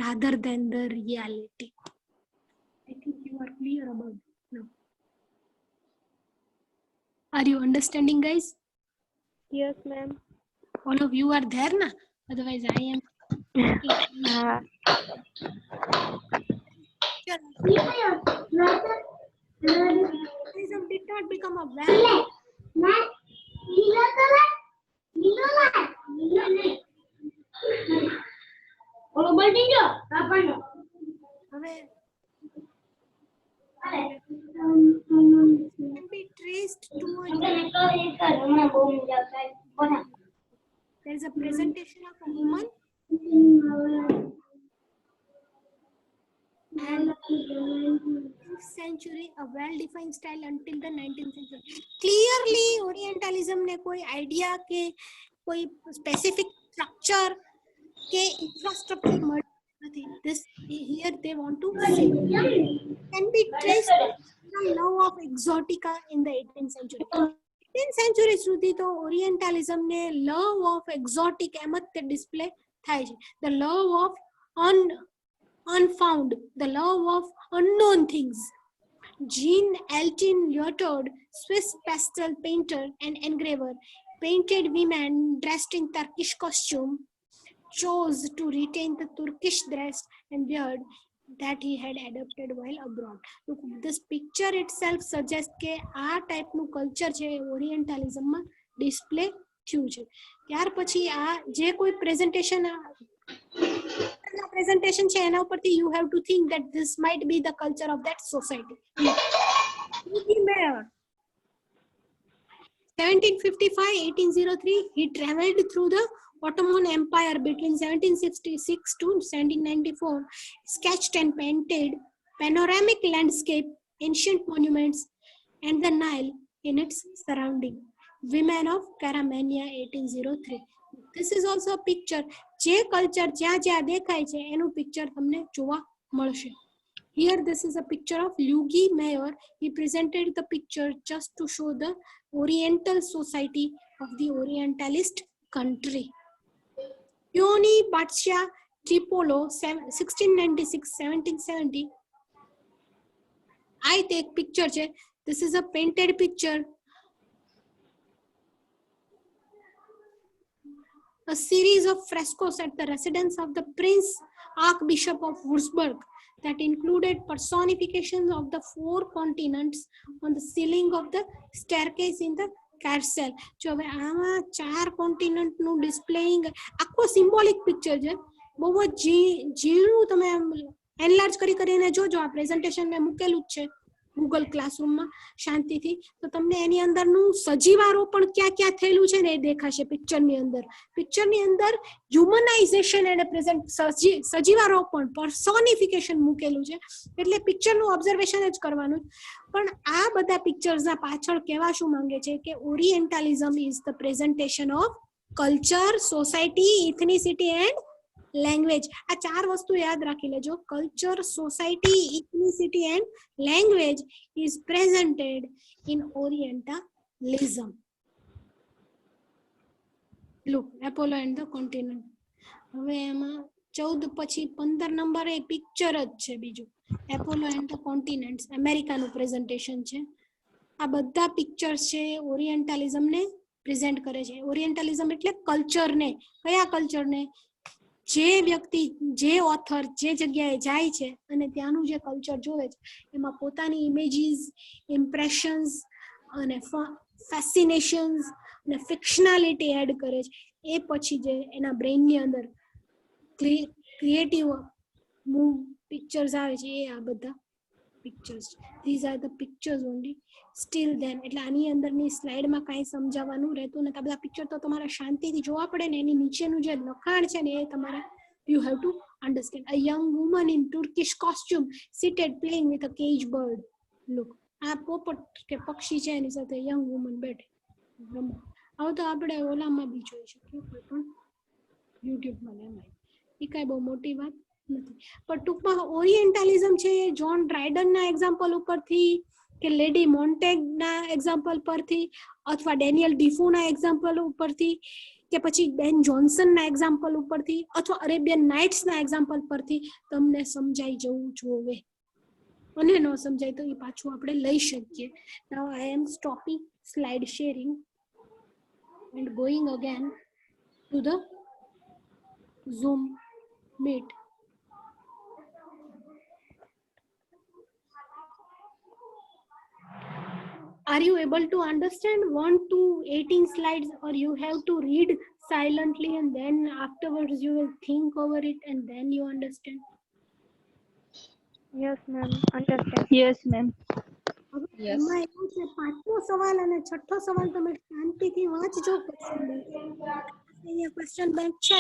rather than the reality. I think you are clear about it now. Are you understanding, guys? Yes, ma'am. All of you are there, na? Otherwise I am Buddhism did not become a value. Can be traced to there is a presentation of a woman and 19th century, a well-defined style until the 19th century. Clearly, Orientalism ने कोई idea के कोई specific structure के infrastructure नहीं. This here they want to say can be traced to the love of exotica in the 18th century. 18th century સુધી તો Orientalism ने love of exotic એમ જ તે display થાય છે. The love of unfound, the love of unknown things. Jean-Altin Lyotard, Swiss pastel painter and engraver, painted women dressed in Turkish costume, chose to retain the Turkish dress and beard that he had adopted while abroad. Look, this picture itself suggests કે આ ટાઈપનું culture છે ઓરિએન્ટાલિઝમમાં display થયું છે. ત્યાર પછી આ જે કોઈ પ્રેઝન્ટેશન છે એના ઉપરથી you have to think that this might be the culture of that society. Luigi Meyer, 1755-1803, he traveled through the Ottoman Empire between 1766 to 1794, sketched and painted panoramic landscape, ancient monuments, and the Nile in its surrounding. Women of Caramania, 1803. This is also a picture. જે culture જ્યાં દેખાય છે એનું picture તમને જોવા મળશે. Here this is a picture of Luigi Meyer. He presented the picture just to show the Oriental society of the Orientalist country. Yoni Batsha Tripolo, 1696-1770. I take picture. This is a painted picture. A series of frescoes at the residence of the Prince Archbishop of Würzburg that included personifications of the 4 continents on the ceiling of the staircase in the castle. જો હવે આમાં 4 continent નું ડિસ્પ્લેઇંગ આખો symbolic picture છે. બહુ જ ઝીણું તમે એનલાર્જ કરીને જોજો. આ પ્રેઝન્ટેશન મેં મૂકેલું જ છે ગૂગલ ક્લાસરૂમમાં શાંતિથી, તો તમને એની અંદરનું સજીવારોપણ ક્યાં થયેલું છે ને એ દેખાશે પિક્ચરની અંદર. પિક્ચરની અંદર હ્યુમનાઇઝેશન અને પ્રેઝન્ટ સજીવારોપણ પર્સોનિફિકેશન મૂકેલું છે. એટલે પિક્ચરનું ઓબ્ઝર્વેશન જ કરવાનું. પણ આ બધા પિક્ચર્સના પાછળ કહેવા શું માંગે છે કે Orientalism is the presentation of culture, society, ethnicity and language. આ 4 વસ્તુ યાદ રાખી લેજો. Culture, society, ethnicity and language is presented in Orientalism. Look, Apollo and the continent. હવે એમાં 14 પછી 15 નંબર એ પિક્ચર જ છે બીજું. એપોલો એન્ડ ધ કોન્ટિનેન્ટ્સ અમેરિકાનું પ્રેઝન્ટેશન છે. આ બધા પિક્ચર્સ છે ઓરિએન્ટાલિઝમને પ્રેઝન્ટ કરે છે. ઓરિએન્ટાલિઝમ એટલે કલ્ચરને. કયા કલ્ચરને? જે વ્યક્તિ, જે ઓથર જે જગ્યાએ જાય છે અને ત્યાંનું જે કલ્ચર જોવે છે એમાં પોતાની ઇમેજીસ, ઇમ્પ્રેશન્સ અને ફેસિનેશન્સ અને ફિક્શનાલિટી એડ કરે છે. એ પછી જે એના બ્રેઇનની અંદર ક્રિએટિવ મૂવ પિક્ચર્સ આવે છે એ આ બધા pictures, these are the pictures only. Still then એટલે આની અંદરની સ્લાઇડમાં કાંઈ સમજાવવાનું રહેતું નથી. આ બધા પિક્ચર તો તમારે શાંતિથી જોવા પડે ને, એની નીચેનું જે લખાણ છે ને એ તમારે you have to understand. A young woman in Turkish costume seated playing with a cage bird. Look, આ પોપટ કે પક્ષી છે એની સાથે યંગ વુમન બેઠી રમે. હવે તો આપણે ઓલામાં બી જોઈ શકીએ, કોઈ પણ યુટ્યુબમાં ને એમાં. એ કાંઈ બહુ મોટી વાત નથી. પણ ટૂંકમાં ઓરિએન્ટાલિઝમ છે એ જ્હોન ડ્રાયડનના એક્ઝામ્પલ ઉપરથી કે લેડી મોન્ટેગના એક્ઝામ્પલ પરથી અથવા ડેનિયલ ડીફોના એક્ઝામ્પલ ઉપરથી કે પછી બેન જોન્સનના એક્ઝામ્પલ ઉપરથી અથવા અરેબિયન નાઇટ્સના એક્ઝામ્પલ પરથી તમને સમજાઈ જવું જોવે. અને ન સમજાય તો એ પાછું આપણે લઈ શકીએ. Now I am stopping slide sharing and going again to the Zoom meet. Are you able to understand 1 to 18 slides, or you have to read silently and then afterwards you will think over it and then you understand? Yes, ma'am. Understand. Yes, ma'am. Yes. એમાં એવું છે, પાંચમો સવાલ અને છઠ્ઠો સવાલ તમે શાંતિથી વાંચજો. ક્વેશ્ચન બેંક છે.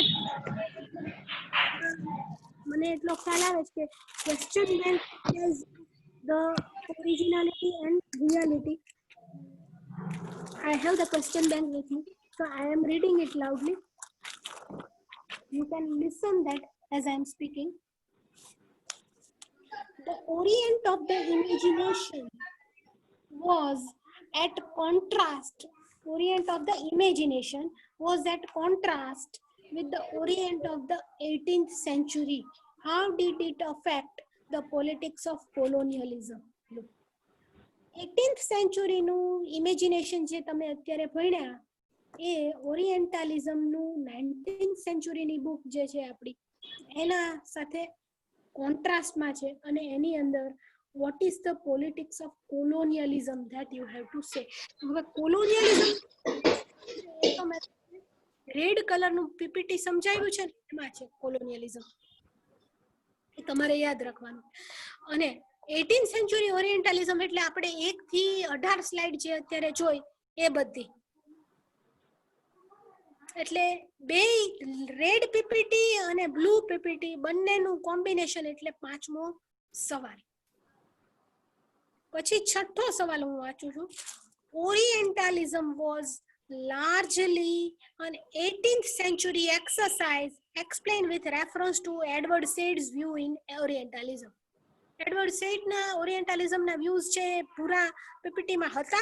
મને એટલો ખ્યાલ આવે છે કે question bank is the originality and reality. I have the question bank with me, so I am reading it loudly. You can listen that as I am speaking. The orient of the imagination was at contrast. Orient of the imagination was at contrast with the orient of the 18th century. How did it affect the politics of colonialism? Look, 18th century નું imagination જે તમે અત્યારે ભણ્યા એ ઓરિએન્ટાલિઝમનું 19th century ની book જે છે આપણી એના સાથે કોન્ટ્રાસ્ટમાં છે. અને એની અંદર what is the politics of colonialism that you have to say. હવે colonialism રેડ કલરનું પીપીટી સમજાવ્યું છે ને એમાં છે colonialism. એ તમારે યાદ રાખવાનું. અને 18th century ઓરિએન્ટાલિઝમ એટલે આપણે 1 થી 18 સ્લાઇડ જે અત્યારે જોઈ એ બધી. એટલે બે રેડ પીપીટી અને બ્લુ પીપીટી બંનેનું કોમ્બિનેશન એટલે પાંચમો સવાલ. પછી છઠ્ઠો સવાલ હું વાંચું છું. ઓરિએન્ટાલિઝમ was largely an 18th century exercise explained with reference to Edward Said's view in Orientalism. Edward સેઇડના ઓરિએન્ટાલિઝમના વ્યૂઝ છે પૂરા પીપીટીમાં હતા?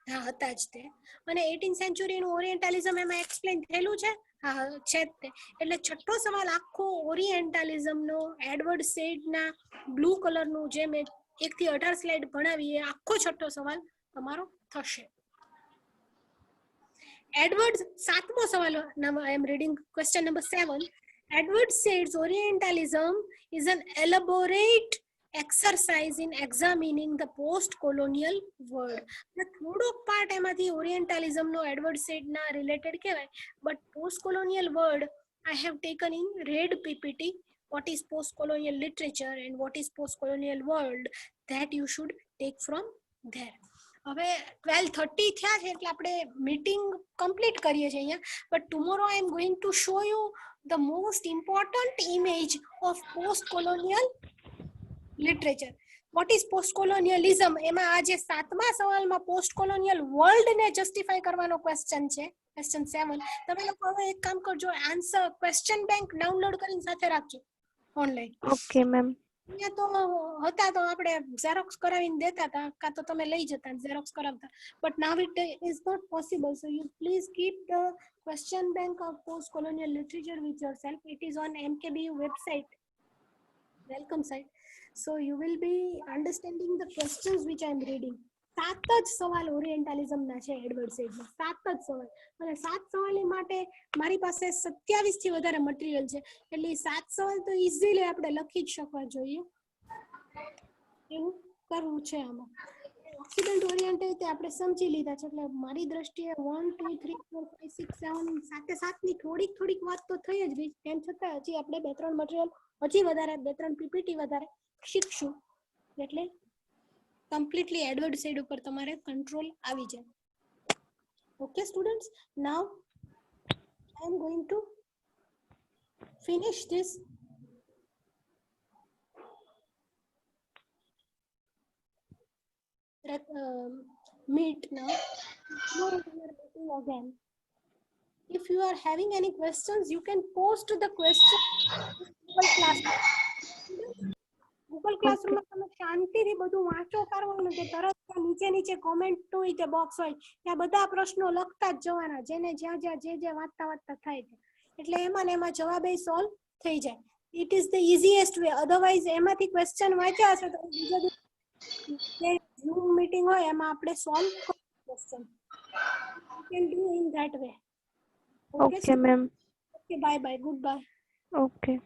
હા, હતા જ તે. અને 18th સેન્ચુરીનું ઓરિએન્ટાલિઝમ એમાં એક્સપ્લેન થયેલું છે? હા, છે જ તે. એટલે છઠ્ઠો સવાલ આખો ઓરિએન્ટાલિઝમનો એડવર્ડ સેઇડના બ્લુ કલરનું જે મેં 1 થી 18 સ્લાઇડ ભણાવી એ આખો છઠ્ઠો સવાલ તમારો થશે. Edward, સાતમો સવાલ. Now I am reading question number 7. Edward Said's Orientalism is an elaborate exercise in examining the post-colonial world. થોડોક પાર્ટ એમાંથી ઓરિએન્ટાલિઝમનો એડવર્ડ સેડના રિલેટેડ કહેવાય, but post-colonial world I have taken in red PPT. What is post-colonial literature and what is post-colonial world, that you should take from there. હવે 12:30 થયા છે એટલે આપણે meeting complete કરીએ છીએ અહીંયા. But tomorrow I am going to show you the most important image of post colonial literature. What is post colonialism? એમાં આજે સાતમા સવાલમાં પોસ્ટ કોલોનિયલ વર્લ્ડને જસ્ટિફાઈ કરવાનો ક્વેશ્ચન છે, ક્વેશ્ચન 7. તમે લોકો હવે એક કામ કરજો, આન્સર ક્વેશ્ચન બેંક ડાઉનલોડ કરીને સાથે રાખજો ઓનલાઈન. Okay, ma'am. અહીંયા તો હતા તો આપણે ઝેરોક્સ કરાવીને દેતા હતા, કાં તો તમે લઈ જતા ઝેરોક્સ કરાવતા. But now it is not possible, so you please keep the question bank of post colonial literature with yourself. It is on MKBU website, welcome site. So you will be understanding the questions which I am reading. 7 જ સવાલ ઓરિએન્ટાલિઝમના છે Edward સેડમાં, 7 જ સવાલ. અને 7 સવાલ માટે મારી પાસે 27 થી વધારે મટીરિયલ છે, એટલે 7 સવાલ તો ઇઝીલી આપણે લખી જ શકવા જોઈએ. એવું કરવું છે આમાં. ઓક્સિડન્ટ ઓરિએન્ટેડ તે આપણે સમજી લીધા છે એટલે મારી દ્રષ્ટિએ 1 2 3 4 5 6 7 સાતે સાતની થોડીક વાત તો થઈ જ ગઈ તેમ છતાં હજી આપણે બે ત્રણ મટીરિયલ હજી વધારે બે ત્રણ પીપીટી વધારે શીખશું એટલે કમ્પ્લીટલી એડવર્ડ સાઇડ ઉપર તમારે કંટ્રોલ આવી જાય. Okay students, now I am going to finish this meet now. Tomorrow we are meeting again. If you are having any questions, you can post the question in Google Classroom. Google Classroom માં તમે શાંતિથી બધું વાંચો કરવાનું કે તરત નીચે comment હોય તે બોક્સ હોય ત્યાં બધા પ્રશ્નો લખતા જ જવાના જેને જ્યાં જે વાંચતા થાય છે એટલે એમાં ને એમાં જવાબ એ સોલ્વ થઈ જાય. It is the easiest way. Otherwise એમાંથી ક્વેશ્ચન વાંચ્યા હશે તો બીજા જે ઝૂમ મીટિંગ હોય એમાં આપણે solve question you can do in that way. Okay, ma'am. Okay, bye bye, goodbye. Okay.